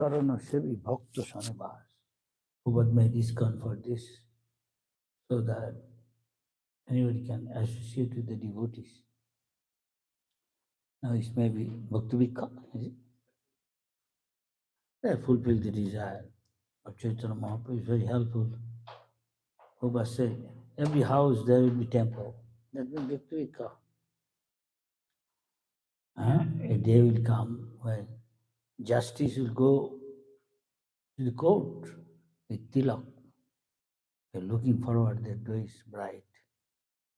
Sarana Bhakta Sanivas, who was made ISKCON for this, so that anybody can associate with the devotees. Now it may be Bhakti Vikha, is it? They fulfill the desire of Chaitanya Mahaprabhu. Is very helpful. Prabhupada said, every house there will be temple. That means Bhakti Vikha. A day will come when justice will go to the court with tilak. They're looking forward, their day is bright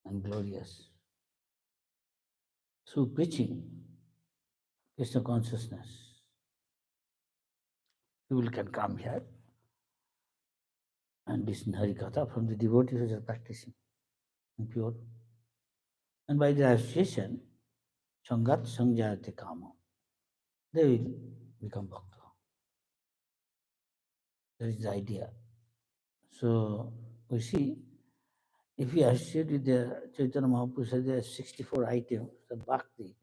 and glorious. Through preaching Krishna consciousness, people can come here and listen Harikatha from the devotees who are practicing and pure. And by the association, Sangat Sangjayate Kama, they will become Bhakta. That is the idea. So we see, if we associate with the Chaitanya Mahaprabhu, there are 64 items of bhakti.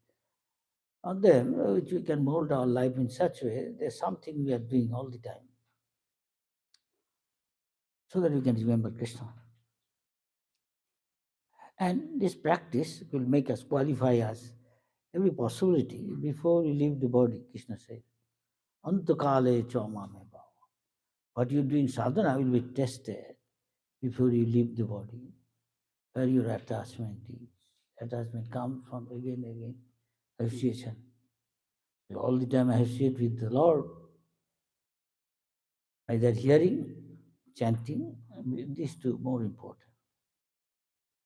On them, which we can mold our life in such a way, there's something we are doing all the time, so that we can remember Krishna. And this practice will make us qualify us every possibility before we leave the body, Krishna says. Antakale chamame bhava. What you do in sadhana will be tested before you leave the body, where your attachment is. Attachment comes from again and again, association. You all the time associate with the Lord, either hearing, chanting, these two more important.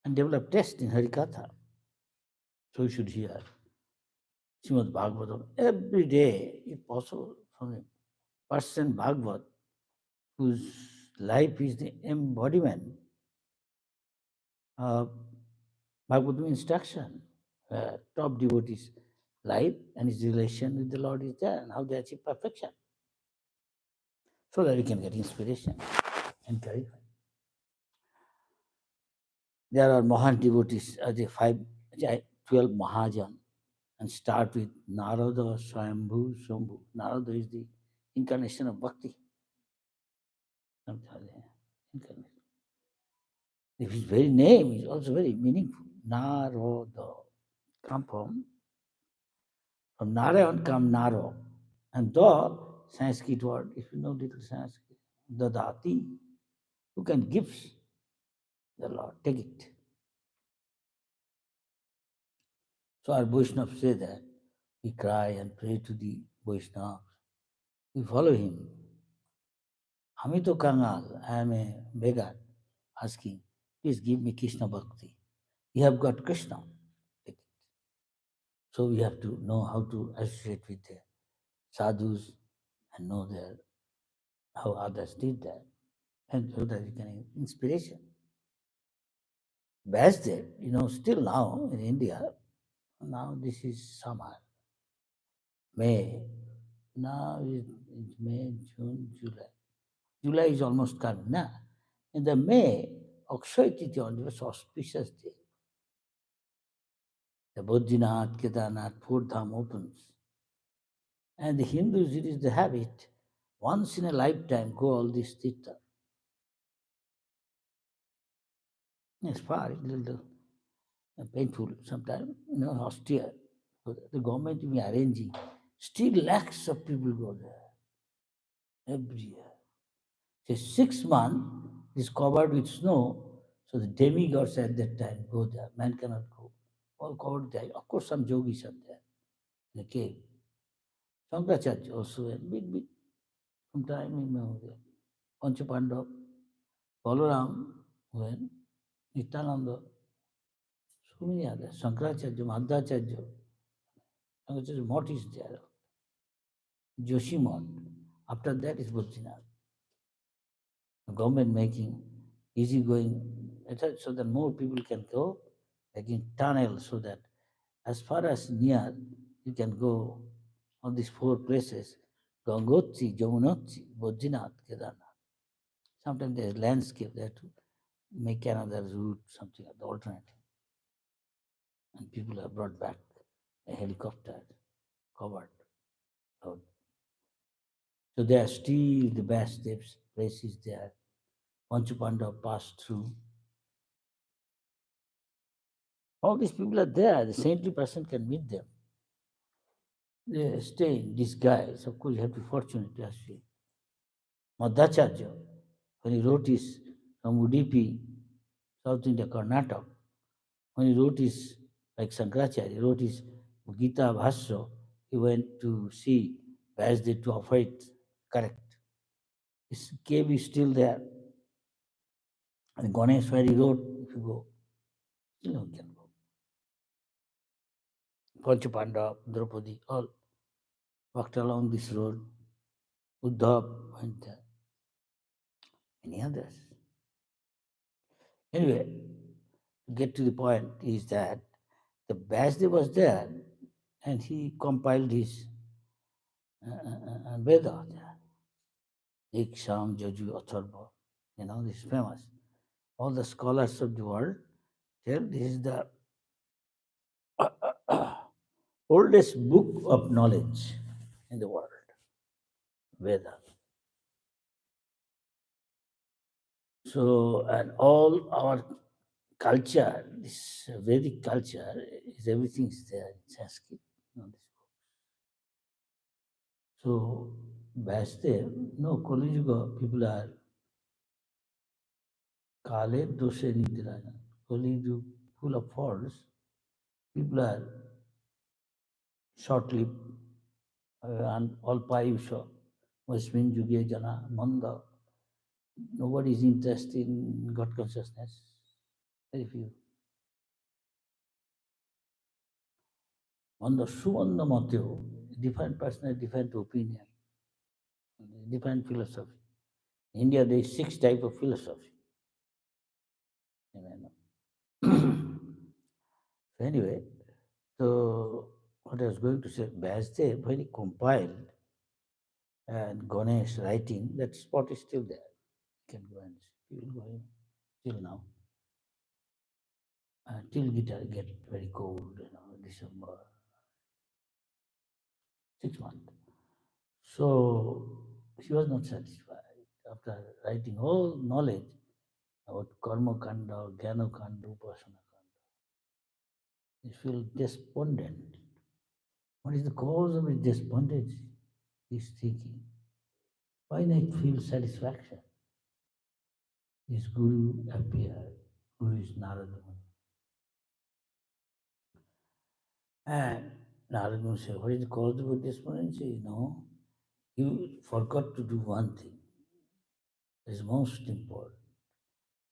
And develop taste in Harikatha. So you should hear Srimad Bhagavatam every day, if possible, from a person Bhagavat, whose life is the embodiment of Bhagavatam instruction, where top devotees' life and his relation with the Lord is there, and how they achieve perfection. So that we can get inspiration and clarify. There are Mahan devotees, the 12 Mahajan, and start with Narada, Swayambhu, Shambhu. Narada is the incarnation of Bhakti. Incarnation. If his very name is also very meaningful. Narada. Come from Narayan come Naro. And the Sanskrit word, if you know little Sanskrit, Dadati, who can give the Lord, take it. So our Vaishnavas say that we cry and pray to the Vaishnavas. We follow him. Amito Kangal, I am a beggar, asking, please give me Krishna Bhakti. You have got Krishna. Take it. So we have to know how to associate with the sadhus and know how others did that. And so that we can inspiration. Vasudev, still now in India, now this is summer, May. Now it's May, June, July. July is almost coming now. In the May, Akshaya Titiya was auspicious day. The Bodhinath, Kedarnath, four dham opens. And the Hindus, it is the habit, once in a lifetime, go all these tirtha. It's far, a little painful sometimes, austere. So the government will be arranging. Still lakhs of people go there every year. So 6 months is covered with snow, so the demigods at that time go there. Man cannot go. All covered there. Of course, some yogis are there in a cave. Shankaracharya also a big, from time immemorial. Panchapandav, Balaram, when Nityananda, so many others. Shankaracharya, Madhacharya, Shankaracharya Mott is there. Joshi Mott. After that is Bodhinath. The government making easy-going method so that more people can go, making tunnels so that as far as near, you can go on these 4 places, Gangotri, Jamunotri, Bodhinath, Kedarnath. Sometimes there's landscape there to make another route, something the alternative. And people are brought back a helicopter covered road. So they are still the best steps, places there. Panchapanda passed through. All these people are there. The saintly person can meet them. They stay in disguise. Of course, you have to be fortunate to see. Madhacharya, when he wrote his from Udupi, South India, Karnataka, when he wrote his, like Sankaracharya, he wrote his Gita Bhasya, he went to see Vasudev to offer it correct. His cave is still there. And Ganesh, where he wrote, if you go, still you can go. Panchapanda, Draupadi, all walked along this road. Uddhav went there. Many others. Anyway, to get to the point is that the Vasudev was there and he compiled his Veda there. Ik, Sham, Jaju, Atharva. This is famous. All the scholars of the world tell this is the oldest book of knowledge in the world, Veda. So, and all our culture, this Vedic culture, is everything is there in Sanskrit. This book. So, Vasudev, no, Kali Yuga, people are Kale Doshe Nidiraja. Kali Yuga, full of faults, people are short-lived, and all Payusha, Vasmin Yuge Jana, Manda. Nobody is interested in God consciousness. Very few. On the Suvanda Matyo, different person has different opinion, different philosophy. In India, there is 6 types of philosophy. So anyway, so what I was going to say, Vasudev, when he compiled and Ganesh writing, that spot is still there. You can go and see. You will go in till now. Till guitar get very cold, December, 6 months. So he was not satisfied. After writing all knowledge about Karma Kanda, Jnana Kanda, Upasana Kanda, he feels despondent. What is the cause of his despondency? He's thinking, why not feel satisfaction? His Guru appeared. Guru is Narada Muni. And Narada Muni said, what is the cause of your despondency? No, you forgot to do one thing. That is most important.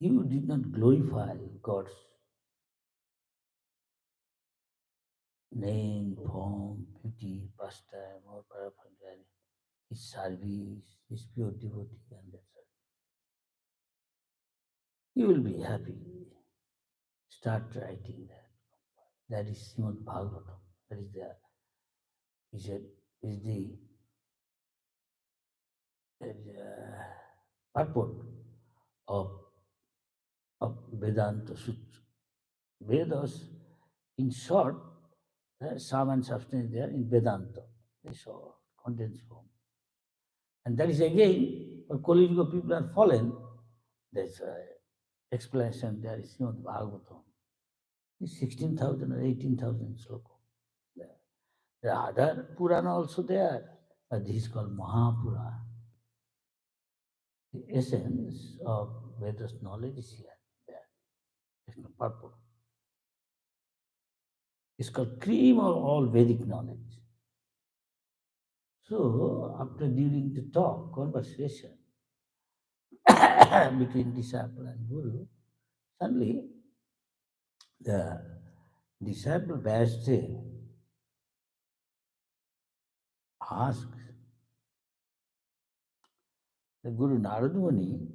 You did not glorify God's name, form, beauty, pastime, or paraphernalia, his service, his pure devotee, and that's all. You will be happy. Start writing that. That is Srimad Bhagavatam. That is the, he said, is the purport of, of Vedanta Sutra. Vedas, in short, Sam and substance there in Vedanta. They saw condensed form. And that is again, for Kali Yuga people are fallen. There's explanation there is Srimad Bhagavatam. It's 16,000 or 18,000 sloka there. There are other Purana also there, but this is called Mahapurana. The essence of Vedas knowledge is here, there. It's no purpose. It's called cream of all Vedic knowledge. So, after during the talk, conversation between disciple and Guru, suddenly the disciple Vasudev asks the Guru Narada Muni,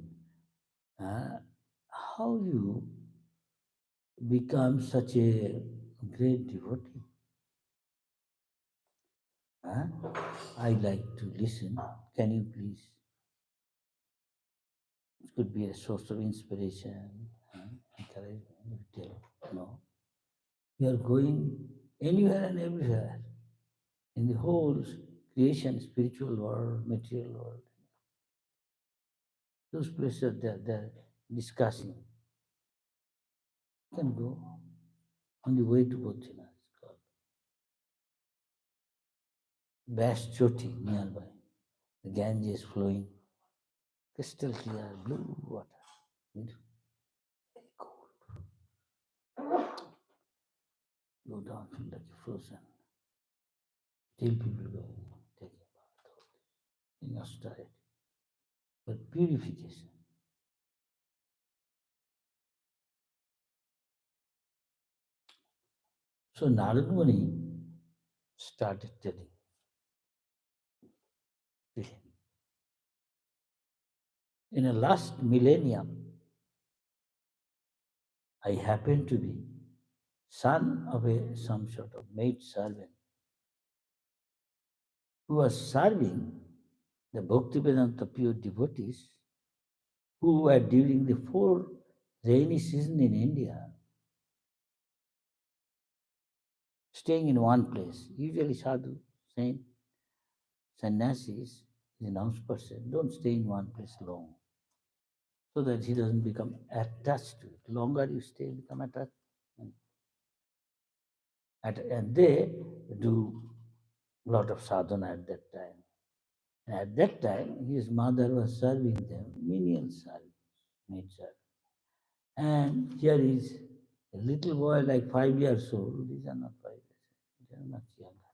how you become such a great devotee? I like to listen. Can you please? It could be a source of inspiration, encouragement. You tell, no. You are going anywhere and everywhere in the whole creation, spiritual world, material world. Those places they're discussing. You can go on the way to Bodhinath. It's called Bash Choti nearby. The Ganges flowing, crystal clear, blue water. Very cold. Go down, feel like frozen. Till people go take a bath in austerity. But purification. So Narad Muni started telling to him. In the last millennium, I happened to be son of some sort of maid servant who was serving the Bhaktivedanta pure devotees who were during the 4 rainy season in India staying in one place. Usually sadhu, saint, sannyasis, renounced person don't stay in one place long so that he doesn't become attached to it. Longer you stay, become attached. And they do a lot of sadhana at that time. And at that time, his mother was serving them menial service, maid service. And here is a little boy like 5 years old. These are not 5 years old. They are much younger.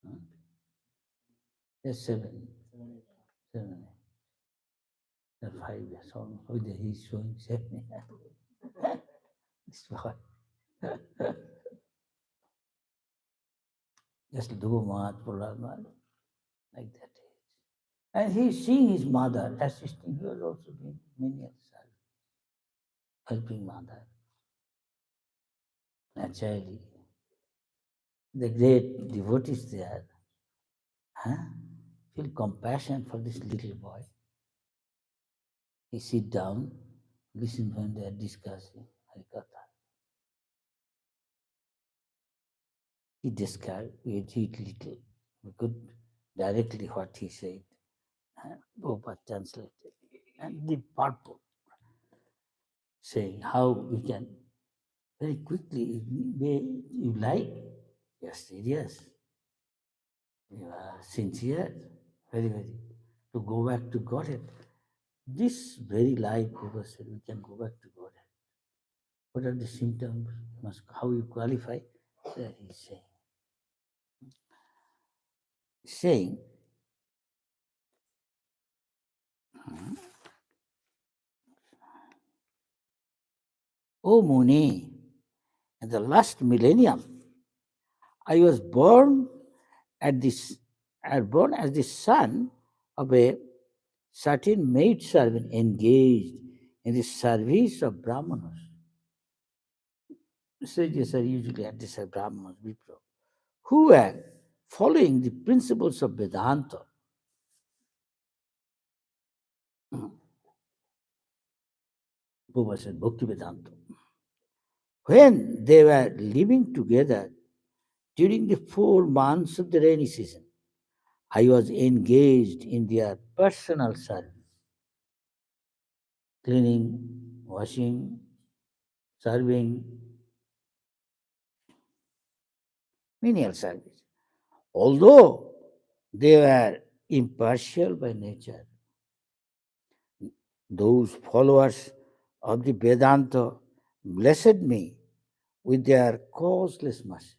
Huh? They're 7. 7. They're 5 years old. Oh, he's showing 7. This boy. Just do mat, pulal mat, like that. And he's seeing his mother assisting. He was also doing menial service, helping mother. Naturally, the great devotees there huh, feel compassion for this little boy. He sit down, listen when they are discussing Harikatha. He described, we read little, we could directly what he said. Prabhupada translated. And the purport, saying how we can very quickly, you like, you're serious, you are sincere, very, very, to go back to Godhead. This very life, Prabhupada said, we can go back to Godhead. What are the symptoms? How you qualify? That he's saying. Saying, O Muni, in the last millennium, I was born born as the son of a certain maid servant engaged in the service of Brahmanas. Sages are usually at this Brahmanas, Vipra, who were following the principles of Vedanta. Prabhupada said Bhakti Vedanta. When they were living together during the 4 months of the rainy season, I was engaged in their personal service, cleaning, washing, serving, menial service. Although they were impartial by nature, those followers of the Vedanta blessed me with their causeless mercy.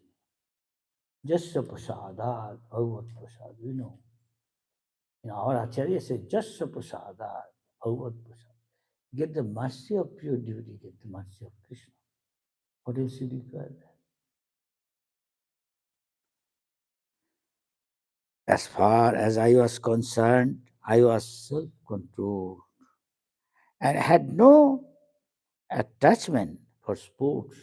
Jasya prasadar, bhagavad prasad, we know. Our Acharya says, Jasya prasadar, bhagavad prasad. Get the mercy of pure devotee, get the mercy of Krishna. What else you require? As far as I was concerned, I was self-controlled and had no attachment for sports.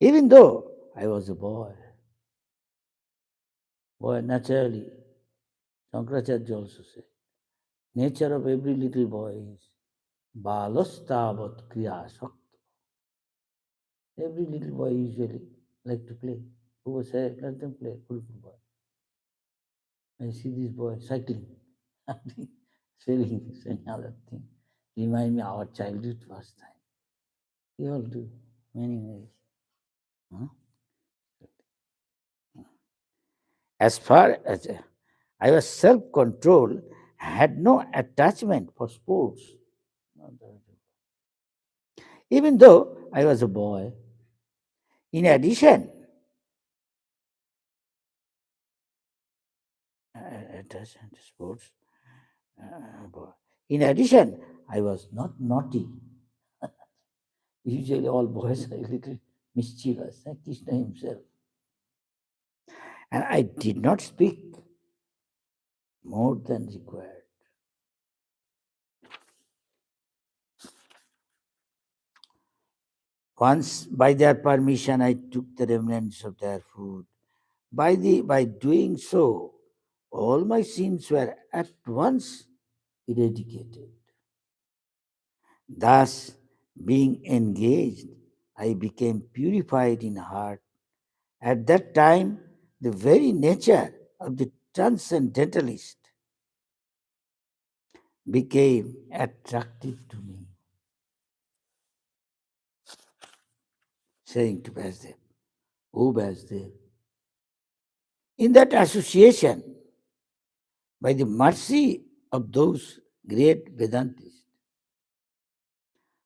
Even though I was a boy, naturally, Shankaracharya also said, nature of every little boy is balastavat kriya sakta. Every little boy usually like to play. Who was saying, let them play, cool, boy. I see this boy cycling, sailing, saying other thing. Remind me our childhood pastime. We all do, many ways. Huh? As far as I was self-controlled, I had no attachment for sports. Even though I was a boy. In addition, attachment to sports. Boy. In addition, I was not naughty. Usually all boys are a little mischievous, like Krishna himself. And I did not speak more than required. Once, by their permission, I took the remnants of their food. By doing so, all my sins were at once eradicated. Thus, being engaged, I became purified in heart. At that time, the very nature of the transcendentalist became attractive to me, saying to Vasudev, O Vasudev, in that association, by the mercy of those great Vedantists,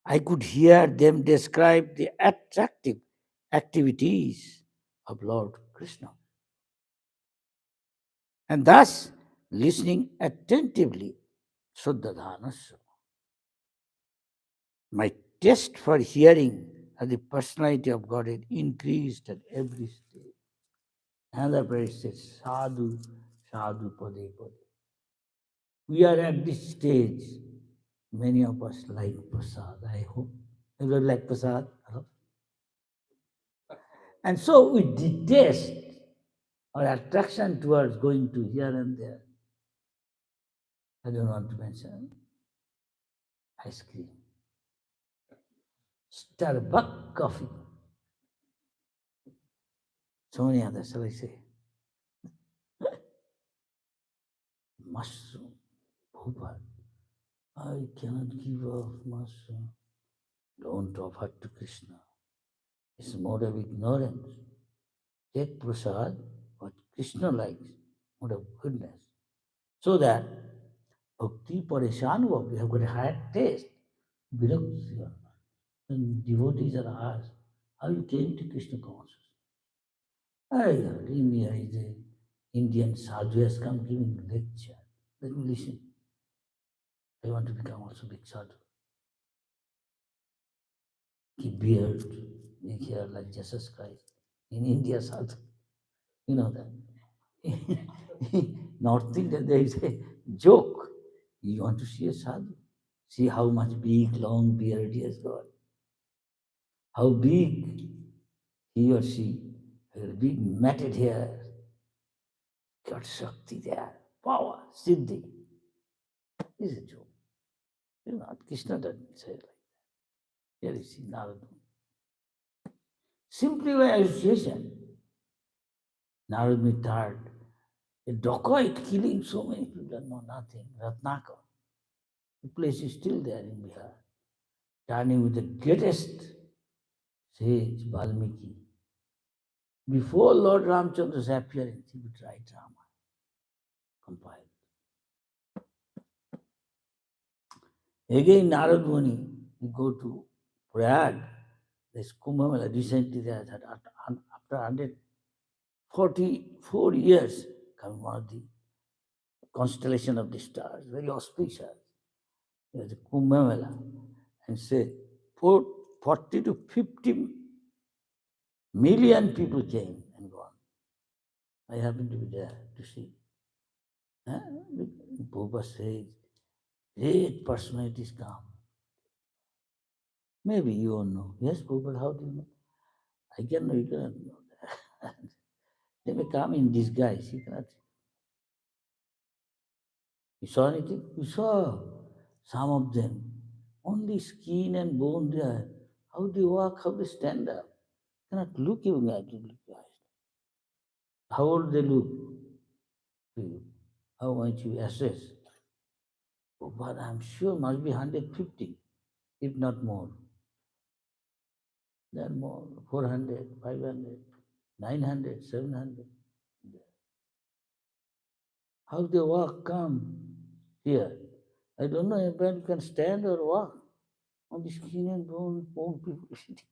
I could hear them describe the attractive activities of Lord Krishna. And thus, listening attentively, Suddhadanasya, my taste for hearing of the personality of Godhead increased at every stage. Another verse says, Sadhu, Sadhu, Pade, Pade. We are at this stage. Many of us like prasad, I hope. Everybody like prasad? Hello? And so we detest our attraction towards going to here and there. I don't want to mention ice cream, Starbucks coffee, so many others, shall I say? Mushroom, Bhopal. I cannot give up mushroom. Don't offer to Krishna. It's mode of ignorance. Take prasad, what Krishna likes, mode of goodness. So that bhakti pareshanva, we have got a higher taste. Virakti. When devotees are asked, how you came to Krishna consciousness? I heard India is a Indian sadhu has come giving lecture. Let me listen. I want to become also big sadhu. Keep beard, make hair like Jesus Christ. In India, sadhu, you know that. Not think that there is a joke. You want to see a sadhu? See how much big, long beard he has got. How big he or she has big matted hair. Got Shakti there. Power, Siddhi. This is a joke. You know, Krishna doesn't say like that. Here you see Narada. Simply by association, Narada tired. A dacoit killing so many people, no nothing. Ratnaka. The place is still there in Bihar. Turning with the greatest sage, Valmiki. Before Lord Ramchandra's appearance, he would write Rama, compiled. Again, Narad Muni, you go to Prayag, this Kumbh Mela recently there, that after 144 years, coming one of the constellation of the stars, very auspicious. There's a Kumbh Mela, and say 40 to 50 million people came and gone. I happened to be there to see. Prabhupada says, great personalities come. Maybe you don't know. Yes, Prabhupada, how do you know? I can know, you cannot know that. They may come in disguise. You cannot. You saw anything? You saw some of them. Only skin and bone there. How they walk, how they stand up. You cannot look even at the eyes. How old they look to you? How much you assess? Oh, but I'm sure must be 150, if not more. Then more, 400, 500, 900, 700. How they walk, come here. I don't know if man can stand or walk on the skin and bone, old people sitting.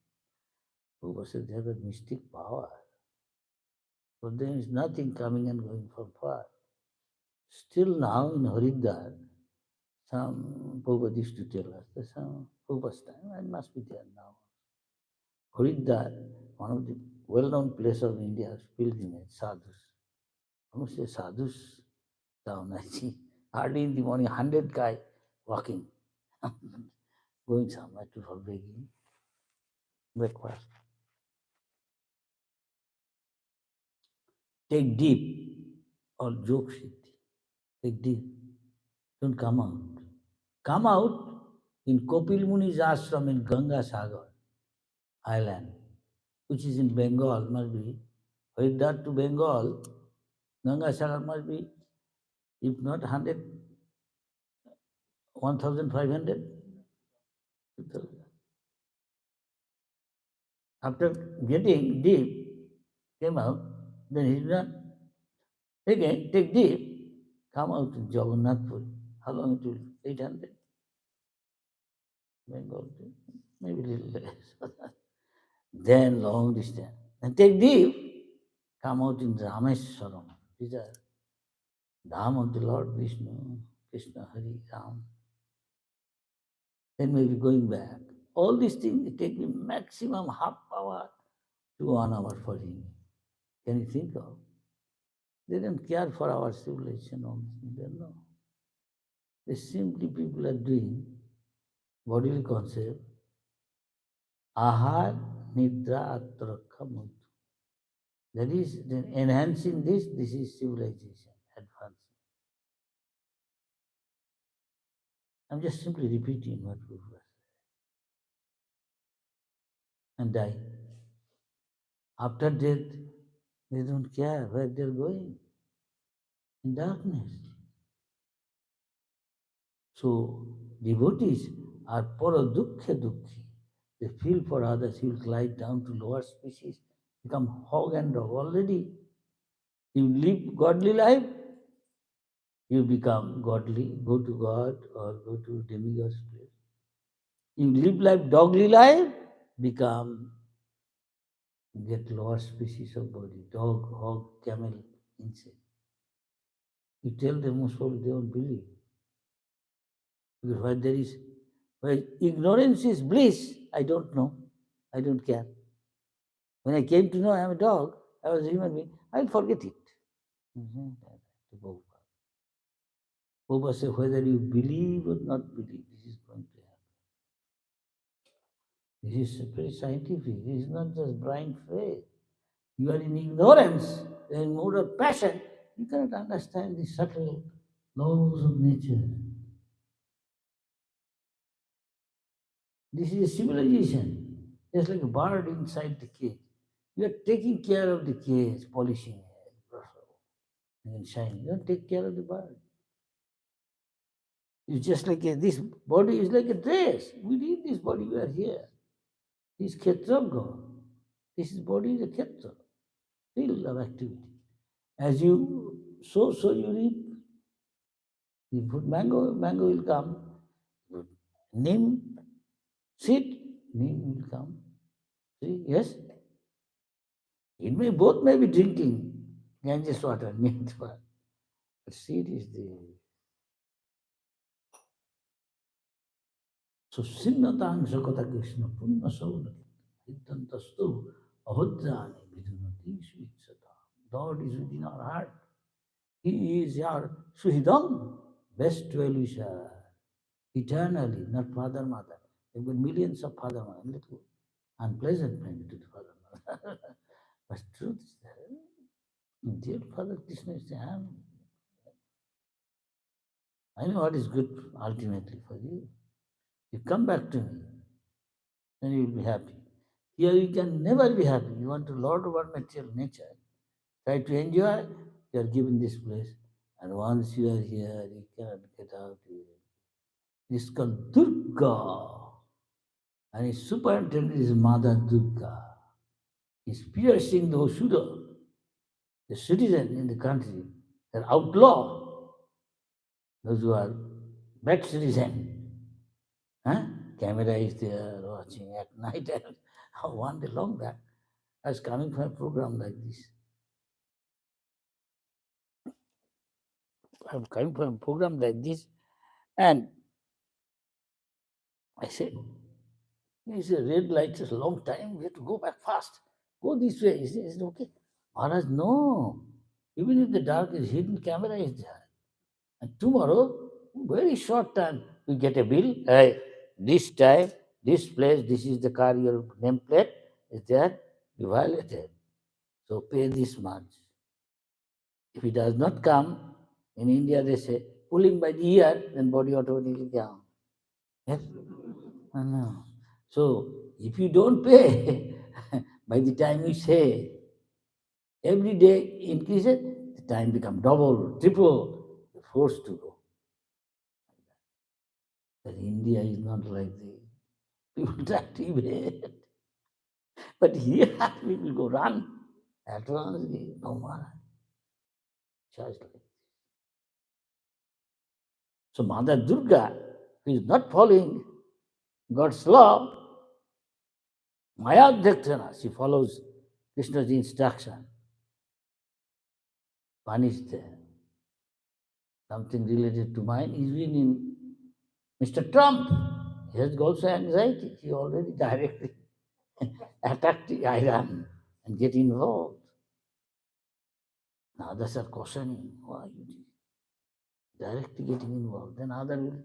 Who said they have a mystic power. For them is nothing coming and going from far. Still now in Haridwar, some Prabhupada used to tell us that some Prabhupada's time, I must be there now. Haridwar, one of the well-known places of India's pilgrimage, sadhus. I must say sadhus town, I see. Early in the morning, 100 guy walking, going somewhere to for begging, breakfast. Take deep or joke shit. Take deep. Don't come out. Come out in Kopil Muni's ashram in Ganga Sagar Island, which is in Bengal, must be. With that to Bengal, Ganga Sagar must be, if not 100, 1,500. After getting deep, came out, then he did not again take deep, come out in Jagannath Puri. How long it will? 800? Bengal, maybe a little less. Then long distance. And take deep, come out in Rameswaram. These are Dham of the Lord Vishnu, Krishna, Hari, Ram. Then maybe going back. All these things take the maximum half hour to 1 hour for him. Can you think of? They don't care for our civilization, all this thing. They don't know. They simply people are doing bodily concept. Ahar, Nidra, Atrakha, Mudra. That is, then enhancing this is civilization, advancement. I'm just simply repeating what Guru was and die. After death, they don't care where they're going. In darkness. So devotees are paradukkha dukhi. They feel for others. He will glide down to lower species, become hog and dog. Already you live godly life, you become godly, go to God or go to demigod's place. You live life dogly life, become get lower species of body, dog, hog, camel, insect. You tell them most probably they won't believe. Because where ignorance is bliss, I don't know. I don't care. When I came to know I am a dog, I was a human being, I'll forget it. Prabhupada said, whether you believe or not believe, this is going to happen. This is very scientific. This is not just blind faith. You are in ignorance, in mode of passion. You cannot understand the subtle laws of nature. This is a civilization, just like a bird inside the cage. You are taking care of the cage, polishing it, and shining. You don't take care of the bird. It's just like this body is like a dress. We need this body, we are here. This is Kshetranga. This is body is a Kshetra, field of activity. As you sow, so you reap. You put mango, mango will come. Put neem, seed, neem will come. See, yes? It may both may be drinking Ganges water, neem water. But seed is the so sinnatang sakata Krishna punna sauna iddantastu ahodrani vidunati svitsata. God is within our heart. He is our Suhidam, best well-wisher, eternally, not father, mother. There were millions of father, mother, little unpleasant maybe to the father, mother. But truth is that, dear Father Krishna is there. I know what is good ultimately for you. You come back to me, then you will be happy. Here you can never be happy. You want to lord over material nature, Try to enjoy, you are given this place. And once you are here, you cannot get out here. It's called Durga. And his superintendent is Mother Durga. He's piercing the Osura, the citizen in the country, an outlaw, those who are bad citizen. Huh? Camera is there watching at night. One day long back, I was coming from a program like this. I'm coming from a program like this, and I said, it's a red light, it's a long time, we have to go back fast. Go this way. He said, okay. Maharaj, no. Even if the dark is hidden, camera is there. And tomorrow, very short time, we get a bill. Hey, this time, this place, this is the car, your nameplate is there, you violated. So pay this much. If he does not come, in India they say, pull him by the ear, then body automatically comes. Yes? No. So if you don't pay, by the time you say, every day increases, the time becomes double, triple, you're forced to go. But India is not like this. People try to evade. But here people go run. At once, no more. Just like this. So Mother Durga, who is not following God's law, Maya Dhyaktana, she follows Krishna's instruction, punished them. Something related to mine is been in Mr. Trump. He has also anxiety. He already directly attacked Iran and get involved. Now others are cautioning, why you directly getting involved? Then other will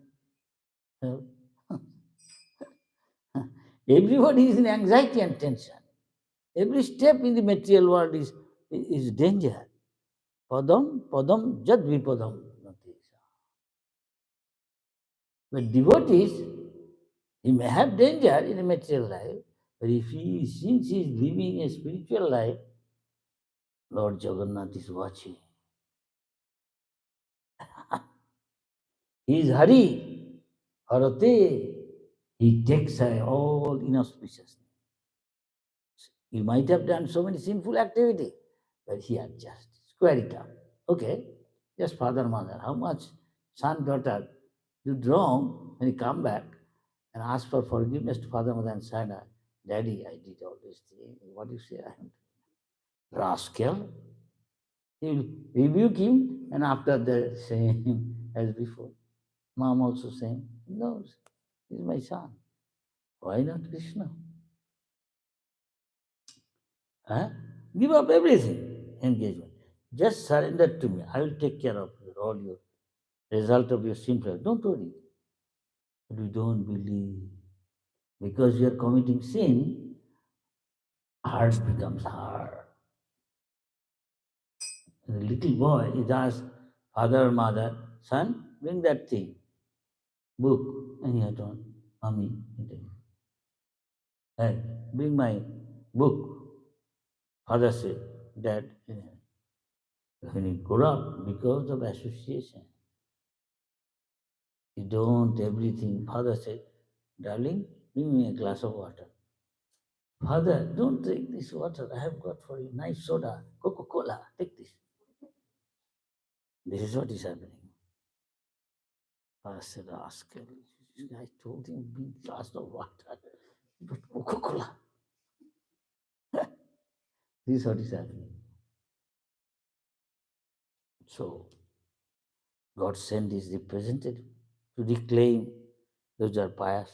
help. Everybody is in anxiety and tension. Every step in the material world is danger. Padam jad vipadam. But devotees, he may have danger in a material life, but since he is living a spiritual life, Lord Jagannath is watching. He is Hari, Harate. He takes away all inauspiciousness. You might have done so many sinful activity, but he adjusts, square it up. Okay, just father, mother, how much son, daughter did wrong, when you come back and ask for forgiveness to father, mother, and son, Daddy, I did all these things. What do you say? I am rascal. He will rebuke him, and after the same as before. Mom also saying, no, he's my son. Why not Krishna? Huh? Give up everything, engagement. Just surrender to me. I will take care of all your result of your sinful. Don't worry. But we don't believe. Because you are committing sin, heart becomes hard. And the little boy is asked father or mother, son, bring that thing, book. And he had on, mommy, hey, bring my book. Father said, Dad, when you grow up because of association, you don't everything. Father said, darling, bring me a glass of water. Father, don't drink this water. I have got for you nice soda, Coca-Cola. Take this. This is what is happening. Father said, rascal. I told him, bring a glass of water, but Coca-Cola. This is what is happening. So, God sent his representative to reclaim those who are pious.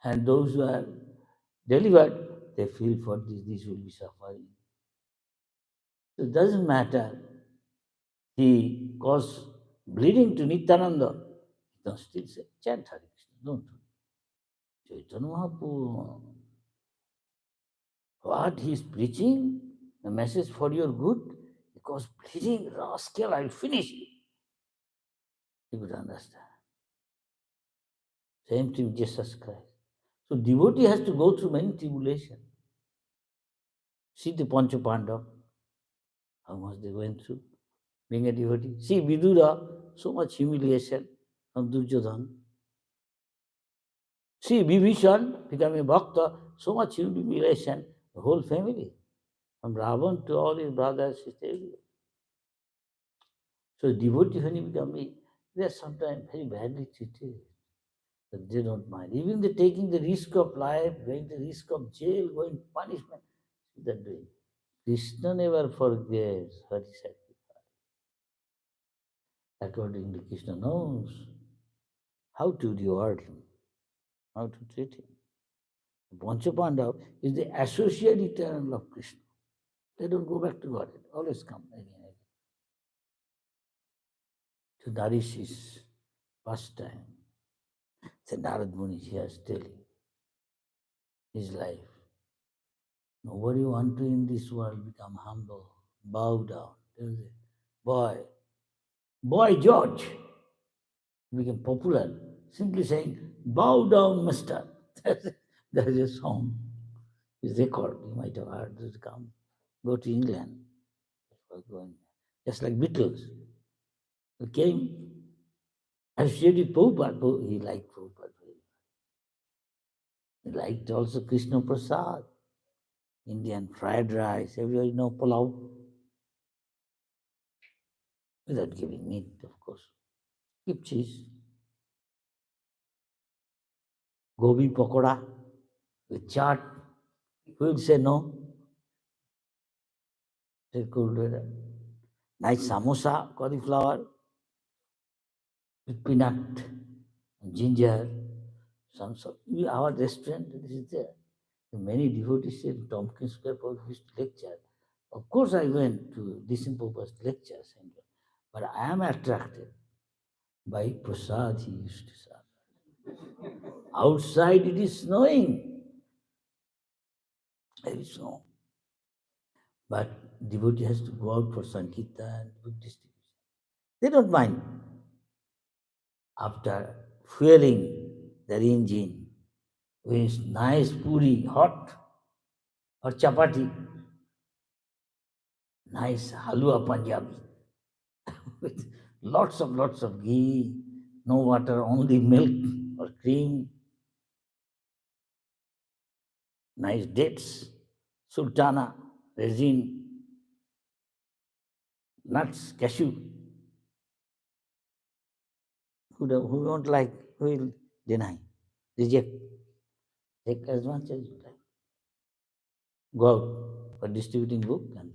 And those who are delivered, they feel for this will be suffering. So it doesn't matter. He caused bleeding to Nityananda. He can still say, chant Hare Krishna, don't. Chaitanya Mahaprabhu, what he is preaching, a message for your good, because bleeding, rascal, I'll finish you. You could understand. Same thing, Jesus Christ. So devotee has to go through many tribulations. See the Pancha Pandav. How much they went through being a devotee. See, Vidura, so much humiliation from Duryodhana. See, Vibhishan becoming a bhakta, so much humiliation, the whole family, from Ravan to all his brothers, sisters. So devotee when you become, they are sometimes very badly treated. But they don't mind. Even they taking the risk of life, going the risk of jail, going punishment, they're doing. Krishna never forgets what he sacrificed. Accordingly, Krishna knows how to reward him, how to treat him. Panchapandav is the associate eternal of Krishna. They don't go back to God. It always come again and again. To nourish his pastime. The Narad Muni is telling his life. Nobody want to in this world become humble, bow down. Boy, boy George became popular, simply saying, bow down, mister. That is a song. His record, you might have heard this come. Go to England. Going, just like Beatles. They came associated with Prabhupada. He liked Prabhupada very much. He liked also Krishna Prasad, Indian fried rice, everybody know pulao. Without giving meat, of course. Keep cheese. Gobi pakoda with chaat. Who will say no? They could do nice samosa, cauliflower, with peanut, ginger, some sort. Our restaurant, this is there. Many devotees in Tompkins Square for his lecture. Of course, I went to listen to Prabhupada's lectures, but I am attracted by prasad he used to serve. Outside it is snowing. There is snow. But devotee has to go out for Sankirtan, book distribution. They don't mind. After fueling their engine with nice puri, hot, or chapati, nice halwa Punjabi, with lots of ghee, no water, only milk or cream, nice dates, sultana, resin, nuts, cashew. Who don't like, who will deny, reject. Take as much as you like. Go out for distributing book and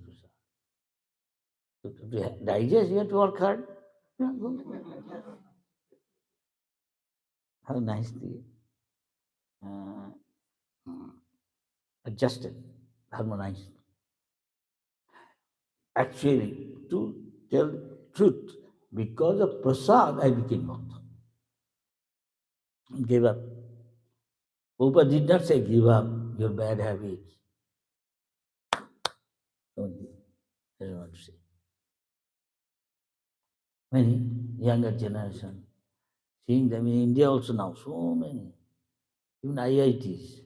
to digest, you have to work hard. How nicely uh, adjusted, harmonized. Actually, to tell truth, because of prasad, I became bhakta. Gave up. Prabhupada did not say give up your bad habits. Don't give. I don't want to say. Many younger generation, seeing them in India also now, so many, even IITs.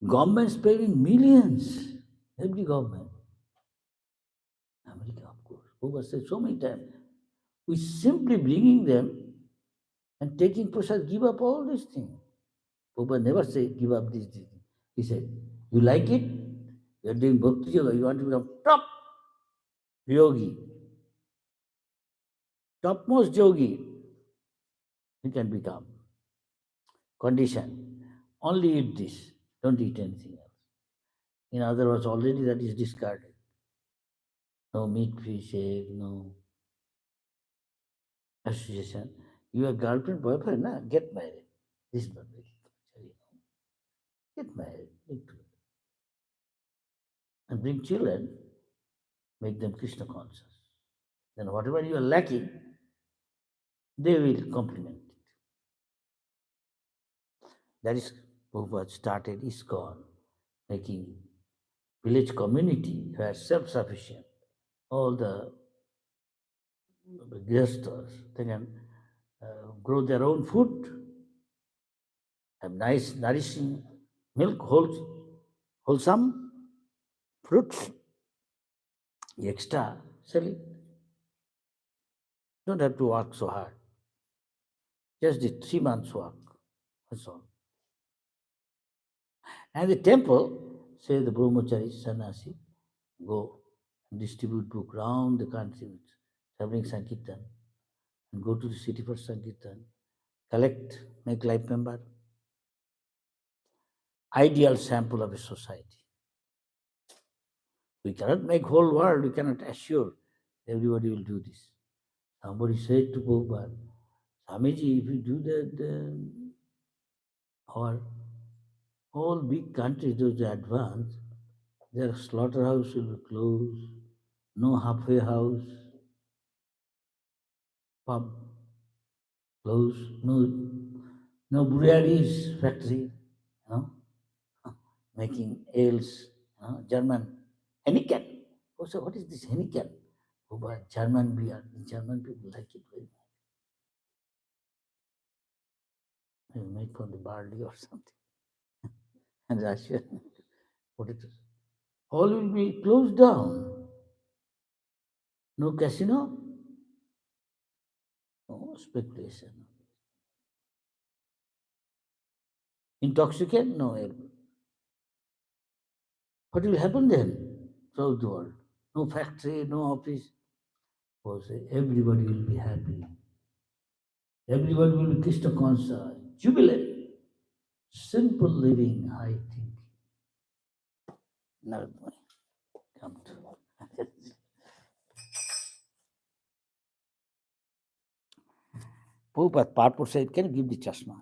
Government spending millions, every government. America, of course. Prabhupada said so many times, we simply bringing them and taking prasad, give up all these things. Prabhupada never said, give up these things. He said, you like it? You are doing bhakti yoga, you want to become top yogi, topmost yogi, you can become. Condition, only eat this, don't eat anything else. In other words, already that is discarded. No meat, fish, egg, no association. Your girlfriend, boyfriend, nah, get married. This is not very compulsory. Get married, live together. And bring children, make them Krishna conscious. Then whatever you are lacking, they will complement it. That is Prabhupada started ISKCON, making village community who are self-sufficient. All the grihasthas, they can grow their own food, have nice nourishing milk, wholesome fruits, extra, sell it. Don't have to work so hard. Just the 3 months work. That's all. And the temple, say the brahmachari, sannyasi, go and distribute book round the country with traveling Sankirtan and go to the city for Sankirtan, collect, make life member. Ideal sample of a society. We cannot make whole world, we cannot assure everybody will do this. Somebody said to Prabhupada, Swamiji, if you do that, then our all big countries, those advanced, their slaughterhouse will be closed, no halfway house, pub closed, no breweries factory, making ales, German Heineken. Oh, so what is this Heineken? Oh, but German beer. The German people like it very much. They make from the barley or something. And Russia, potatoes. All will be closed down. No casino, no speculation. Intoxicant, no. What will happen then throughout the world? No factory, no office. Oh, say everybody will be happy. Everybody will be Krishna conscious, jubilant, simple living, high thinking. Narad Muni, come to. Prabhupada Parpur said, can you give the chashma?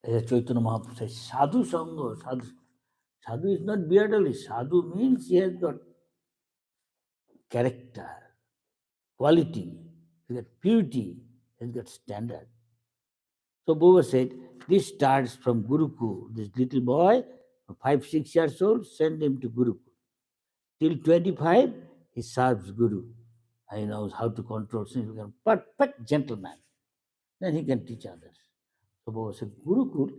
Chaitanya Mahaprabhu says, Sadhu Sangha, Sadhu is not beardly. Sadhu means he has got character, quality, he has got purity, he has got standard. So Baba said, this starts from Gurukul. This little boy, 5, 6 years old, send him to Gurukul. Till 25, he serves Guru. He knows how to control things. Perfect gentleman. Then he can teach others. So Baba said, Gurukul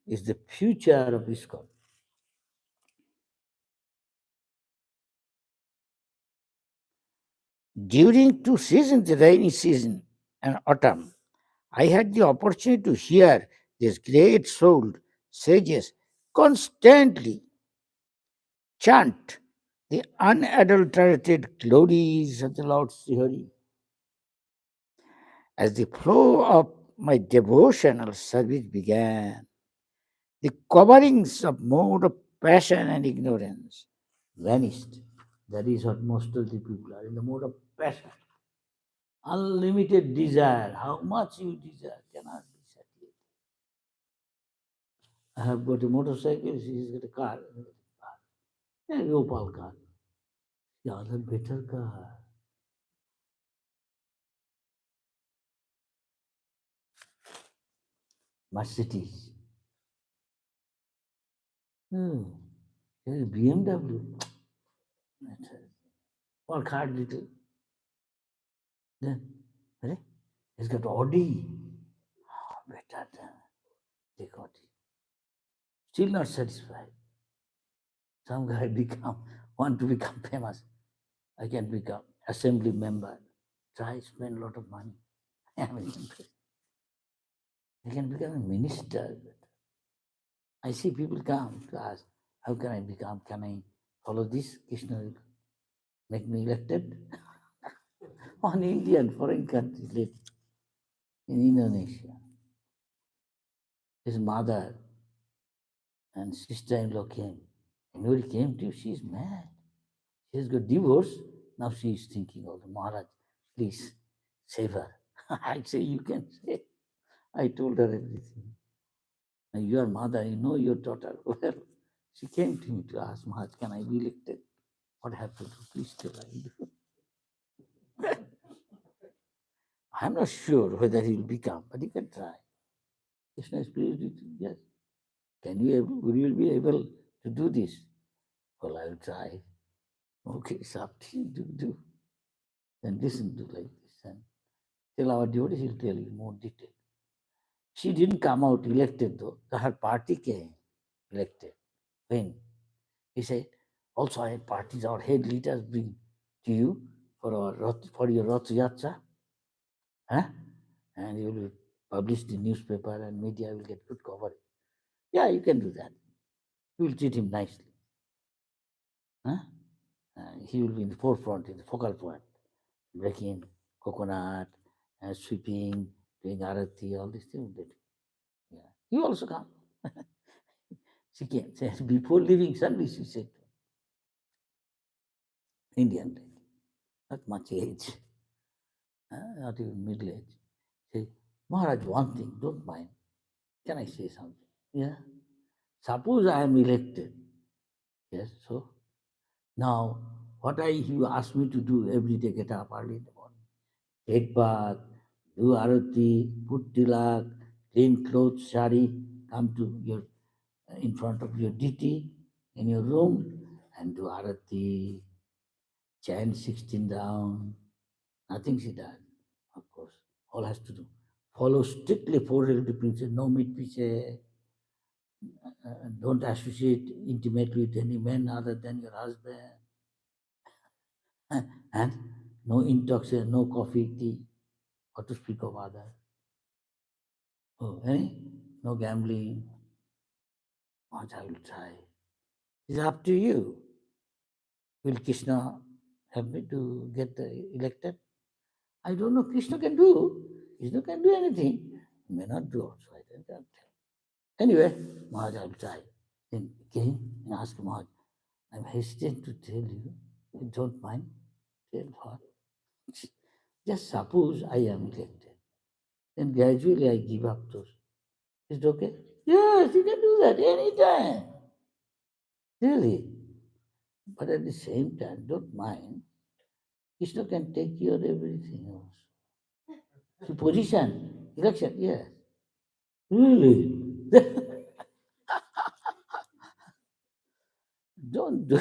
is the future of ISKCON. During 2 seasons, the rainy season and autumn, I had the opportunity to hear these great souled sages constantly chant the unadulterated glories of the Lord Srihari. As the flow of my devotional service began, the coverings of mode of passion and ignorance vanished. That is what most of the people are in the mode of passion. Unlimited desire. How much you desire cannot be satisfied. I have got a motorcycle, she's got a car. Yeah, Gopal car. The other better car. Mercedes. Hmm. There is BMW. Work hard little. Then, he's got Audi. Better than take Audi. Still not satisfied. Some guy want to become famous. I can become assembly member. Try spend a lot of money. I can become a minister. I see people come to ask, how can I become? Can I follow this? Krishna will make me elected. On Indian foreign country, late in Indonesia. His mother and sister-in-law came. And when he came to, she's mad. She has got divorced. Now she is thinking, oh, Maharaj, please save her. I say, you can say. I told her everything. And your mother, you know your daughter. Well, she came to me to ask, Maharaj, can I be elected? What happened? Please tell her. I'm not sure whether he'll become, but he can try. Krishna is pleased with you. Yes. Will you be able to do this? Well, I'll try. Okay, it's up to you. Do. Then listen to like this. And tell our devotees, he'll tell you more detail. She didn't come out elected though. Her party came elected. When? He said, also our parties, our head leaders bring to you for your Rath Yatra. Huh? And you will publish the newspaper and media will get good coverage. Yeah, you can do that. You will treat him nicely. Huh? He will be in the forefront, in the focal point, breaking coconut, sweeping, doing arati, all these things. Yeah. You also come. She came. Before leaving suddenly she said, Indian lady, not much age, not even middle age. Say, Maharaj, one thing, don't mind. Can I say something? Yeah. Suppose I am elected. Yes, so now what you ask me to do every day, get up early in the morning, take bath, do arati, put tilak, clean clothes, sari, come to your in front of your deity in your room and do arati, chant 16 down. Nothing she does, of course. All has to do. Follow strictly four relative principles, no meat piche, don't associate intimately with any man other than your husband, and no intoxicant, no coffee, tea, or to speak of others. Oh, no gambling. What I will try. It's up to you. Will Krishna help me to get elected? I don't know. Krishna can do. Krishna can do anything. He may not do also. I can't tell. Anyway, Maharaj, I will try. Then came and asked Maharaj, I'm hesitant to tell you. You don't mind? Tell what? Just suppose I am elected. Then gradually I give up those. Is it okay? Yes, you can do that anytime. Really. But at the same time, don't mind. Krishna can take care of everything else. So position, election, yes. Really? Don't do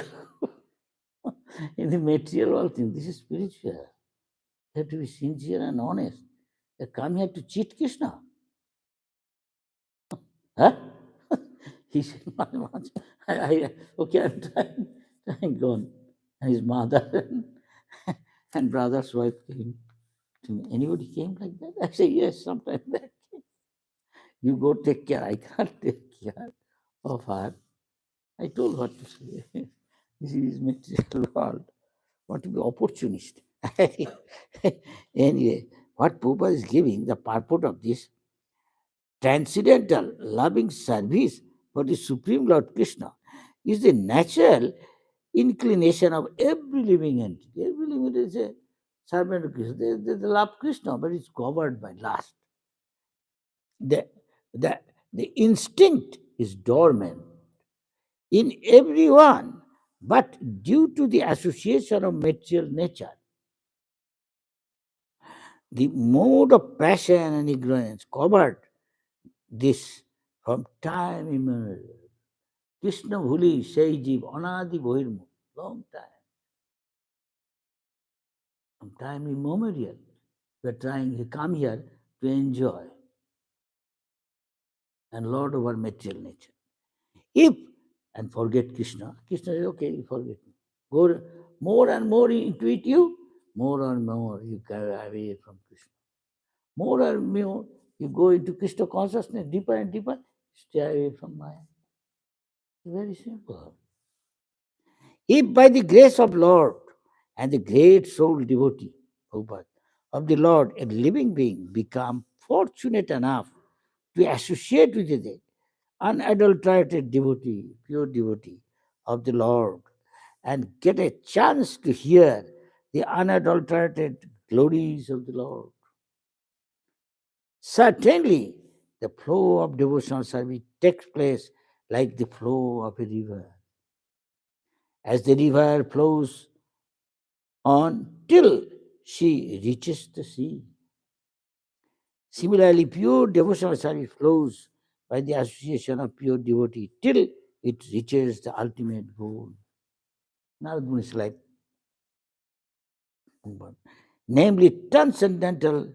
in the material world thing. This is spiritual. You have to be sincere and honest. You come here to cheat Krishna. Huh? He said, Maharaj, okay, I'm trying, gone. And his mother and brother's wife came to me. Anybody came like that? I say, yes, sometimes that. You go take care. I can't take care of her. I told her to say, this is material world. Want to be opportunist. Anyway, what Prabhupada is giving, the purport of this transcendental loving service for the Supreme Lord Krishna is the natural inclination of every living entity. Every living entity is a servant of Krishna. They love Krishna, but it's covered by lust. The, the, the instinct is dormant in everyone, but due to the association of material nature, the mode of passion and ignorance covered this from time immemorial. Krishna Bhuli Shaijiv Anadi Bohirmu. Long time. From time immemorial. We are trying to come here to enjoy and lord over material nature. If and forget Krishna, Krishna is okay, you forget me. Go more and more into it, more and more you go away from Krishna. More and more you go into Krishna consciousness, deeper and deeper, stay away from Maya. Very simple. If by the grace of Lord and the great soul devotee Prabhupada, of the Lord, a living being become fortunate enough to associate with the unadulterated devotee, pure devotee of the Lord, and get a chance to hear the unadulterated glories of the Lord. Certainly, the flow of devotional service takes place like the flow of a river. As the river flows on till she reaches the sea. Similarly, pure devotional service flows by the association of pure devotee till it reaches the ultimate goal. Now, it's like, namely, transcendental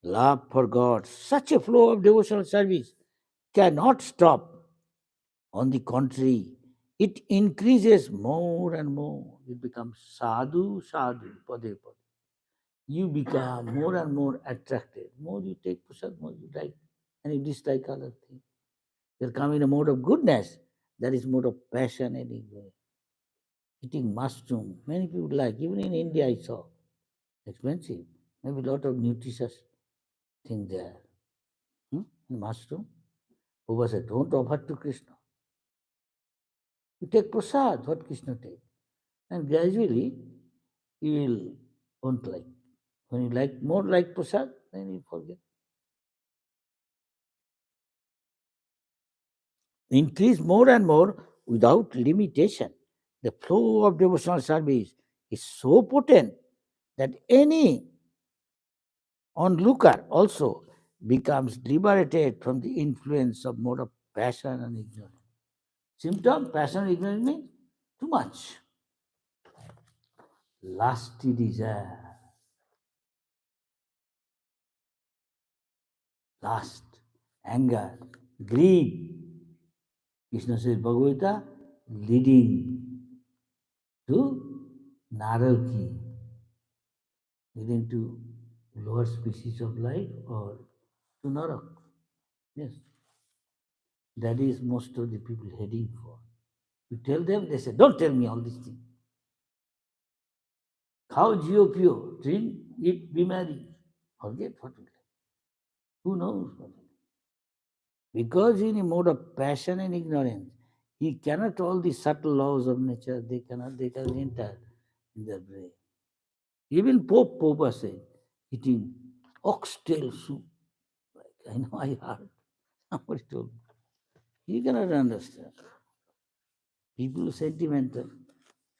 love for God. Such a flow of devotional service cannot stop. On the contrary, it increases more and more. It becomes sadhu, sadhu, pade, pade. You become more and more attracted. More you take prasad, more you like, and you dislike other things. You come in a mode of goodness. That is mode of passion and enjoy. Eating mushroom, many people like. Even in India, I saw expensive. Maybe a lot of nutritious thing there. Mushroom. Baba said, don't offer to Krishna. You take prasad, what Krishna takes. And gradually, you will won't like. When you like more like prasad, then you forget. Increase more and more without limitation. The flow of devotional service is so potent that any onlooker also becomes liberated from the influence of mode of passion and ignorance. Symptom, passion and ignorance means too much. Lusty desire, lust, anger, greed. Krishna says, Bhagavad Gita, leading to naraki, leading to lower species of life or to narak. Yes, that is most of the people heading for. You tell them, they say, don't tell me all these things. Khao jio pio, drink, eat, be merry. Forget what will happen. Who knows what will happen? Because in a mode of passion and ignorance, he cannot all the subtle laws of nature, they cannot enter in their brain. Even Pope said, eating oxtail soup. Like, I know I heard. Somebody told me. You cannot understand. People are sentimental.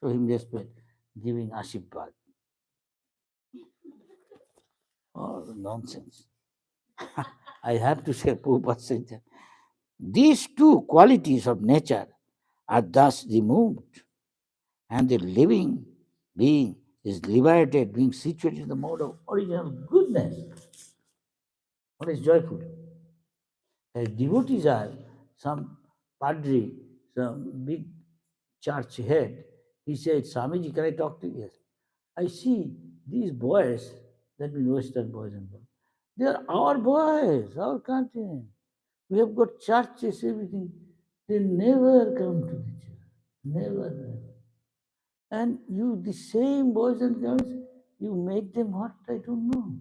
Show him respect, giving ashirwad. Oh, nonsense. I have to say, Prabhupada said that. These two qualities of nature are thus removed, and the living being is liberated, being situated in the mode of original goodness. What is joyful? As devotees are, some padri, some big church head, he said, Swamiji, can I talk to you? Yes. I see these boys, that means Western boys and girls, they are our boys, our country. We have got churches, everything. They never come to the church. Never, never. And you, the same boys and girls, you make them what? I don't know.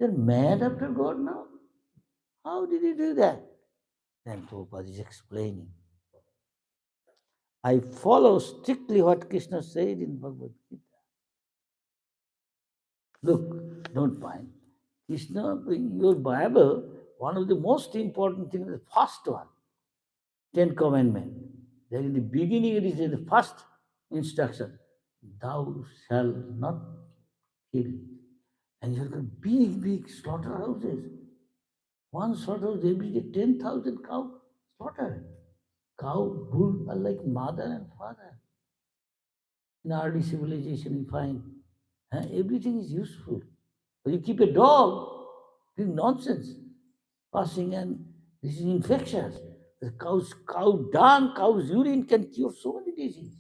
They're mad after God now. How did you do that? Then Prabhupada is explaining. I follow strictly what Krishna said in Bhagavad Gita. Look, don't mind. Krishna, your Bible, one of the most important things, the first one, Ten Commandments. There in the beginning, it is in the first instruction, thou shalt not kill. And you have got big, big slaughterhouses. One slaughterhouse every day, 10,000 cow slaughtered. Cow, bull are like mother and father. In early civilization, you find everything is useful. But you keep a dog, doing nonsense, passing and this is infectious. The cow dung, cow's urine can cure so many diseases.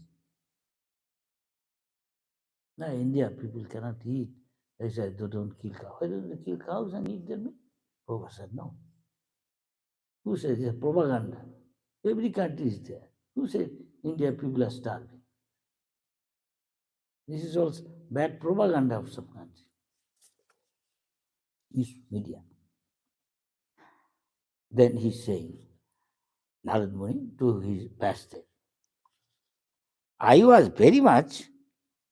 Now, India, people cannot eat. They said, they don't kill cows. Why don't they kill cows and eat their meat? Prabhupada said, no. Who says it's propaganda? Every country is there. Who said India people are starving? This is also bad propaganda of some country. News media. Then he's saying, Narad Muni to his pastor, I was very much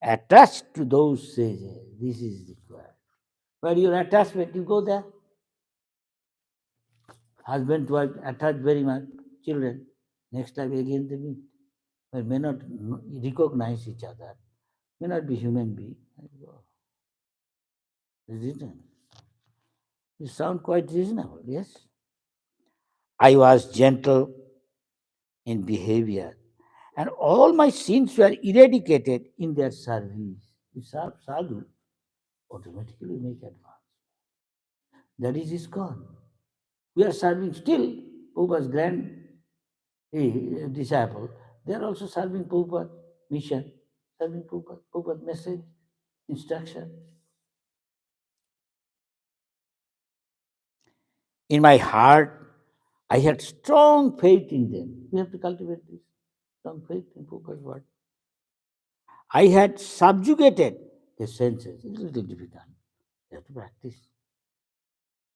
attached to those sages. This is required. Where your attachment, you go there. Husband, wife, attached very much. Children, next time again they meet. But may not recognize each other, may not be human being. It's written. You sound quite reasonable, yes? I was gentle in behavior, and all my sins were eradicated in their service. You serve sadhu, automatically make advance. That is his God. We are serving still Prabhupada's grand disciple. They are also serving Prabhupada mission, serving Prabhupada message, instruction. In my heart, I had strong faith in them. We have to cultivate this strong faith in Prabhupada's word. I had subjugated the senses. It's a little difficult. You have to practice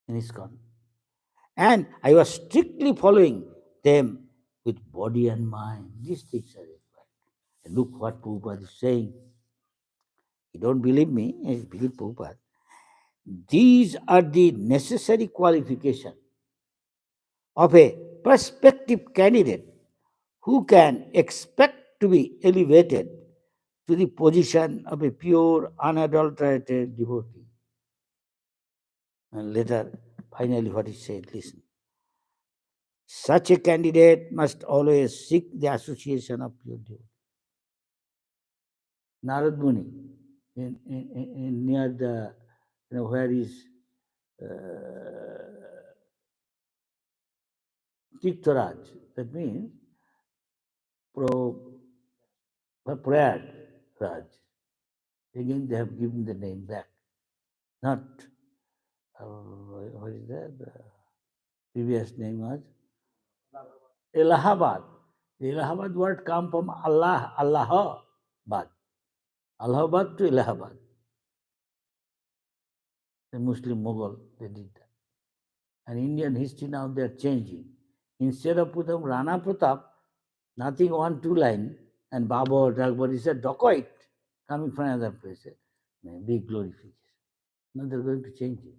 in ISKCON. And I was strictly following them with body and mind. These things are required. And look what Prabhupada is saying. You don't believe me, you believe Prabhupada. These are the necessary qualifications of a prospective candidate who can expect to be elevated to the position of a pure, unadulterated devotee. And later, finally, what he said, listen. Such a candidate must always seek the association of pure devotee. Narad Muni, in near the, where is Tirtharaj, that means Prayag Raj. Again, they have given the name back. Not, what is that? The previous name was Allahabad. The Allahabad word come from Allahabad. Allahabad to Allahabad. The Muslim Mughal, they did that. And Indian history now they are changing. Instead of putting Rana Pratap, nothing one, two line, and Babur, Akbar is a dacoit coming from another place. Big glorification. Now they're going to change it.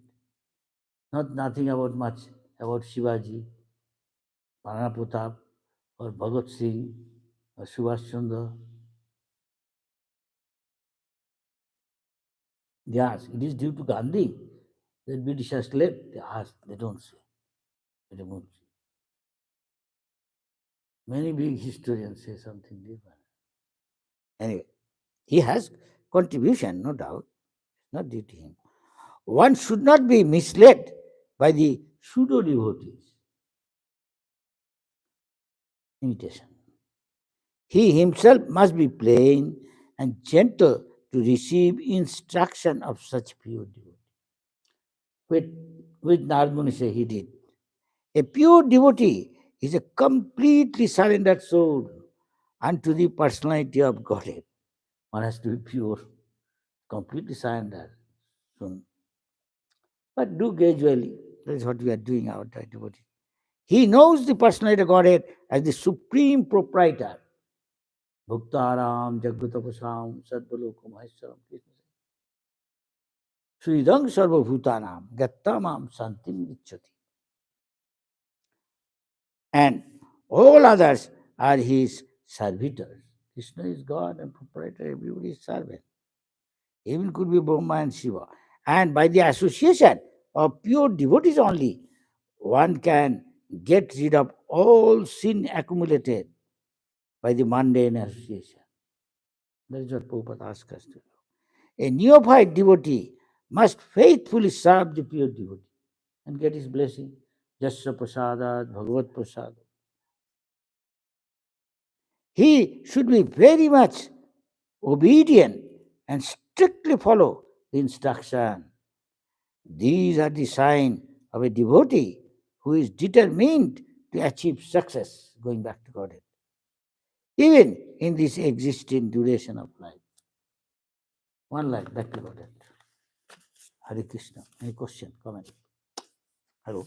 Nothing about much about Shivaji, Rana Pratap, or Bhagat Singh, or Subhash Chandra. They ask, it is due to Gandhi that British has left. They ask, they don't say. They won't say. Many big historians say something different. Anyway, he has contribution, no doubt, not due to him. One should not be misled by the pseudo devotees. Imitation. He himself must be plain and gentle to receive instruction of such pure devotee. Which Narad Muni say he did. A pure devotee is a completely surrendered soul unto the personality of Godhead. One has to be pure, completely surrendered. Soon. But do gradually. That is what we are doing, our devotee. He knows the personality of Godhead as the supreme proprietor. Bhuktaram, Jagutapasam, Sadbalokum, Maheshwaram. Sridang Sarvabhutanam, Gattamam, Santim Vichati. And all others are his servitors. Krishna is God and proprietor, everybody is servant. Even could be Brahma and Shiva. And by the association of pure devotees only, one can get rid of all sin accumulated by the mundane association. That is what Prabhupada asks us to do. A neophyte devotee must faithfully serve the pure devotee and get his blessing. Jasya prasadat, Bhagavat prasad. He should be very much obedient and strictly follow the instruction. These are the sign of a devotee who is determined to achieve success, going back to Godhead, even in this existing duration of life. One life, back to Godhead. Hare Krishna. Any question, comment? Hello.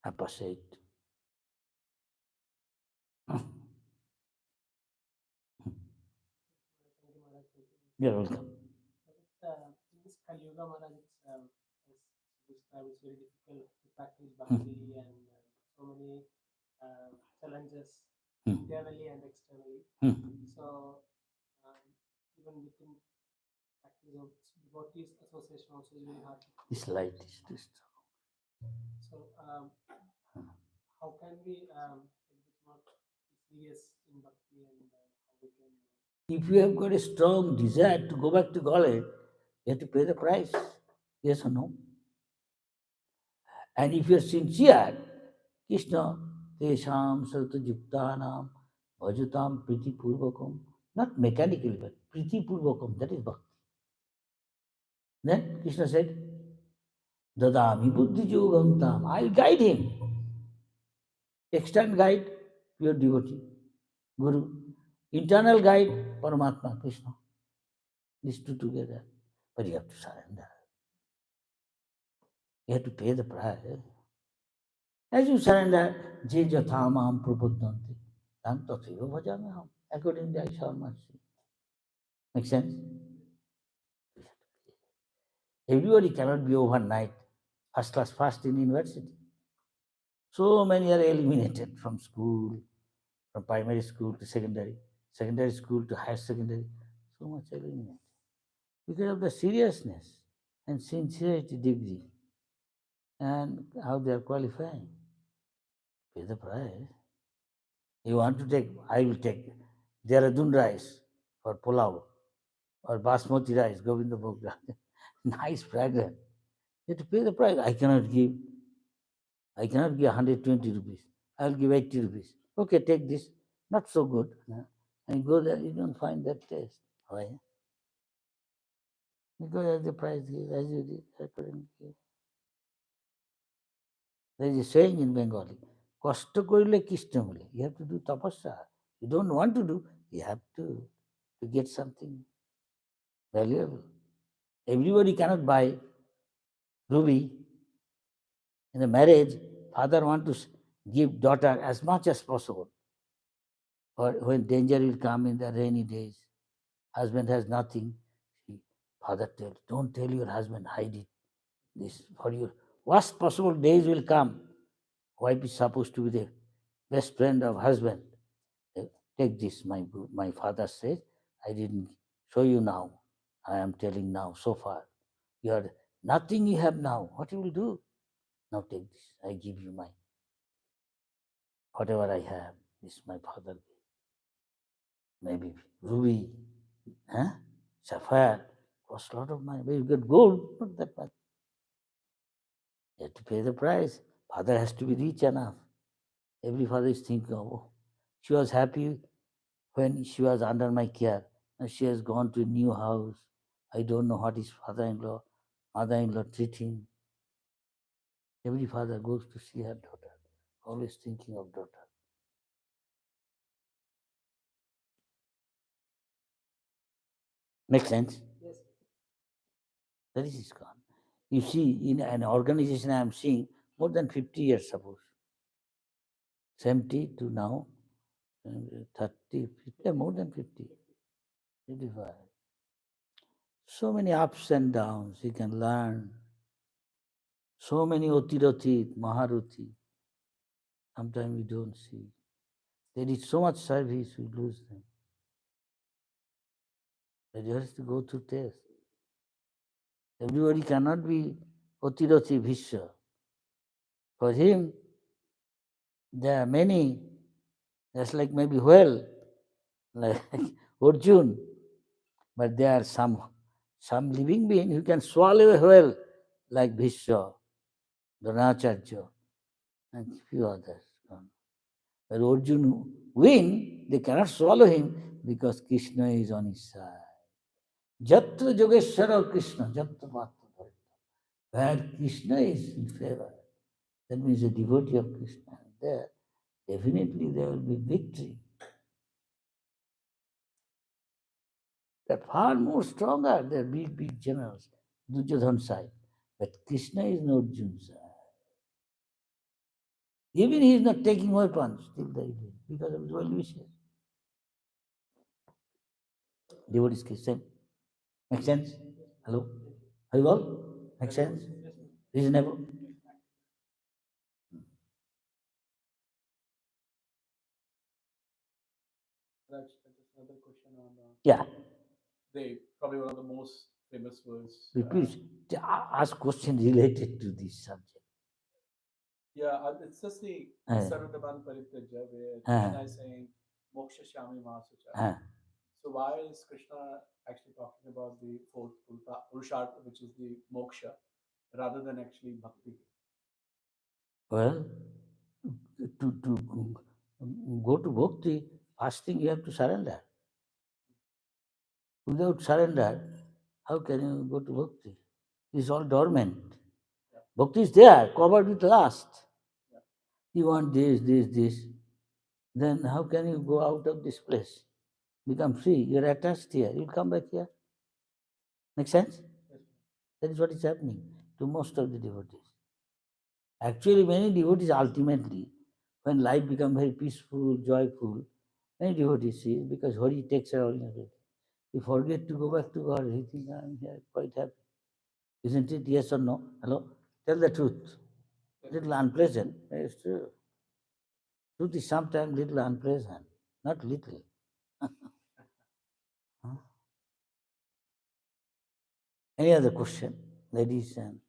Appreciate. You're welcome. In this Kali Yuga, Maharaj, as described, it's very difficult to practice bhakti and so many challenges internally and externally. So even within devotees association also is very hard. This light is too strong. So how can we take this not serious in bhakti and how we can If you have got a strong desire to go back to Godhead, you have to pay the price. Yes or no? And if you are sincere, Krishna, Tesham Sartajuktanam Bhajatam Priti Purvakam, not mechanically, but Priti Purvakam, that is bhakti. Then Krishna said, Dadami Buddhi Yogam Tam, I'll guide him. External guide, pure devotee, Guru. Internal guide, Paramatma, Krishna. These two together. But you have to surrender. You have to pay the price. As you surrender, Je Jathamam Prabodhanti, Tam Tathaiva Bhajamaham. Accordingly, I shall mercy. Make sense? Everybody cannot be overnight first class first in university. So many are eliminated from school, from primary school to secondary school to higher secondary. So much eliminated. Because of the seriousness and sincerity degree and how they are qualifying. Pay the price. You want to take, I will take Dehradun rice for pulao or basmati rice, Govinda Bhogra. Nice, fragrant. You have to pay the price. I cannot give 120 rupees. I will give 80 rupees. Okay, take this. Not so good. And you go there, you don't find that taste. Why? Because as the price is, as you did, according to there is a saying in Bengali, কষ্ট করলে কৃষ্ণ বলে. You have to do tapasya. You don't want to do, you have to get something valuable. Everybody cannot buy ruby. In the marriage, father want to give daughter as much as possible. Or when danger will come in the rainy days, husband has nothing, father tells, don't tell your husband, hide it. This for your worst possible days will come. Wife is supposed to be the best friend of husband. Take this, my father says, I didn't show you now. I am telling now, so far. You are nothing you have now. What you will do? Now take this. I give you my whatever I have. This my father gave. Maybe ruby, sapphire, cost a lot of money. But you get gold, not that much. You have to pay the price. Father has to be rich enough. Every father is thinking, oh, she was happy when she was under my care. Now she has gone to a new house. I don't know what his father-in-law, mother-in-law treat him. Every father goes to see her daughter, always thinking of daughter. Make sense? yes. That is ISKCON. You see, in an organization I am seeing, more than 50 years, suppose. 70 to now, 30, 50, more than 50, 55. So many ups and downs you can learn. So many Otiroti, Maharuti. Sometimes we don't see. There is so much service, we lose them. But you have to go through test. Everybody cannot be Otiroti Bhishya. For him, there are many, just like maybe whale, like Arjun, but there are some living being who can swallow a whale, like Bhishya, Dronacharya, and few others. But Arjun win, they cannot swallow him because Krishna is on his side. Jatra Yogeshwara Krishna, Jatra Bhakta. Where Krishna is in favor, that means a devotee of Krishna. There, definitely there will be victory. They're far more stronger, they're big generals, Duryodhan side. But Krishna is not Arjun's side. Even he is not taking weapons, still they will, because of his well wishes. Devotees Christian. Make sense? Hello? Are you all? Make sense? Reasonable? Raj, just another question on Yeah. probably one of the most famous verse. Please ask questions related to this subject. It's just the Uh, Sarvadhaman Parityaja where uh, Krishna is saying Moksha Shami Mahasucha. uh. So why is Krishna actually talking about the fourth Purushartha, which is the moksha, rather than actually bhakti? Well, to go to bhakti, first thing you have to surrender. Without surrender, how can you go to bhakti? It's all dormant. Yeah. Bhakti is there, covered with lust. Yeah. You want this. Then how can you go out of this place? Become free. You're attached here. You'll come back here. Make sense? Yes. That is what is happening to most of the devotees. Actually, many devotees ultimately, when life becomes very peaceful, joyful, many devotees see, because Hari takes care of everything. He forget to go back to God. He thinks, I'm here quite happy. Isn't it? Yes or no? Hello? Tell the truth. Little unpleasant. It's true. Truth is sometimes little unpleasant. Not little. Huh? Any other question, ladies and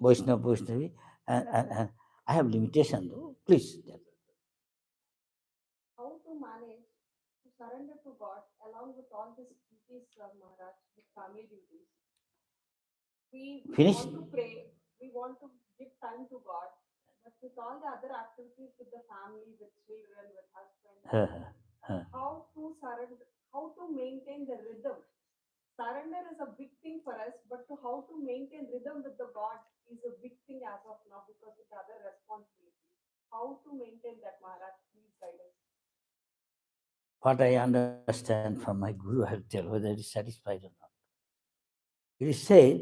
Vaishnavi? And I have limitation though. Please. How to manage to surrender to God along with all these duties, Maharaj, with family duties. We Finish? want to pray, we want to give time to God, but with all the other activities with the family, with children, with husband, how to surrender, how to maintain the rhythm. Surrender is a big thing for us, but to how to maintain rhythm with the God is a big thing as of now because with other responsibilities. How to maintain that, Maharaj? Please guide us. What I understand from my guru, I'll tell whether it is satisfied or not. It is said